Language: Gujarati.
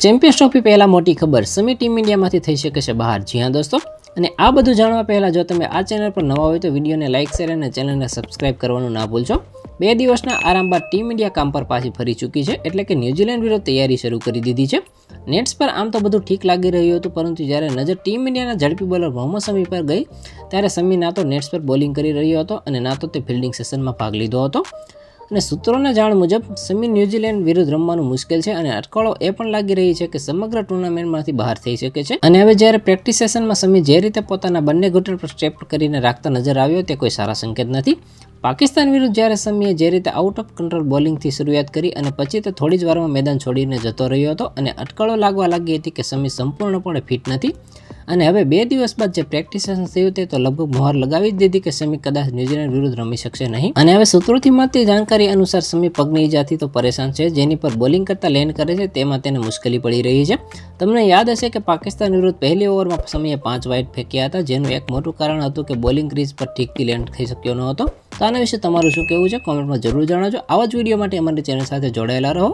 ચેમ્પિયન્સ ટ્રોફી પહેલા મોટી ખબર, સમી ટીમ ઇન્ડિયામાંથી થઈ શકે છે બહાર. જી હા દોસ્તો, અને આ બધું જાણવા પહેલાં જો તમે આ ચેનલ પર નવા હોય તો વિડીયોને લાઇક શેર અને ચેનલને સબસ્ક્રાઇબ કરવાનું ના ભૂલશો. 2 દિવસના આરામ બાદ ટીમ ઇન્ડિયા કામ પર પાછી ફરી ચૂકી છે, એટલે કે ન્યૂઝીલેન્ડ વિરુદ્ધ તૈયારી શરૂ કરી દીધી છે. નેટ્સ પર આમ તો બધું ઠીક લાગી રહ્યું હતું, પરંતુ જ્યારે નજર ટીમ ઇન્ડિયાના ઝડપી બોલર મોહમ્મદ શમી પર ગઈ ત્યારે શમી ના તો નેટ્સ પર બોલિંગ કરી રહ્યો હતો અને ના તો તે ફિલ્ડિંગ સેશનમાં ભાગ લીધો હતો. અને સૂત્રોના જાણ મુજબ શમી ન્યૂઝીલેન્ડ વિરુદ્ધ રમવાનું મુશ્કેલ છે અને અટકળો એ પણ લાગી રહી છે કે સમગ્ર ટુર્નામેન્ટમાંથી બહાર થઈ શકે છે. અને હવે જ્યારે પ્રેક્ટિસ સેશનમાં શમી જે રીતે પોતાના બંને ઘૂંટણ પર સ્ટેપ કરીને રાખતા નજર આવ્યો તે કોઈ સારા સંકેત નથી. પાકિસ્તાન વિરુદ્ધ જ્યારે શમીએ જે રીતે આઉટ ઓફ કંટ્રોલ બોલિંગથી શરૂઆત કરી અને પછી તે થોડી જ વારમાં મેદાન છોડીને જતો રહ્યો હતો અને અટકળો લાગવા લાગી હતી કે શમી સંપૂર્ણપણે ફિટ નથી. અને હવે 2 દિવસ બાદ જે પ્રેક્ટિસ સેશન થયું તે તો લગભગ મોહર લગાવી જ દીધી કે શમી કદાચ ન્યૂઝીલેન્ડ વિરુદ્ધ રમી શકશે નહીં. અને હવે સૂત્રોથી મળતી જાણકારી અનુસાર શમી પગની ઈજાથી તો પરેશાન છે, જેની પર બોલિંગ કરતા લેન્ડ કરે છે તેમાં તેને મુશ્કેલી પડી રહી છે. તમને યાદ હશે કે પાકિસ્તાન વિરુદ્ધ પહેલી ઓવરમાં શમીએ 5 વાઇડ ફેંક્યા હતા, જેનું એક મોટું કારણ હતું કે બોલિંગ ક્રીઝ પર ઠીકથી લેન્ડ થઈ શક્યો ન હતો. તો આના વિશે તમારું શું કહેવું છે? કોમેન્ટમાં જરૂર જણાવજો. આવા જ વિડીયો માટે અમારી ચેનલ સાથે જોડાયેલા રહો.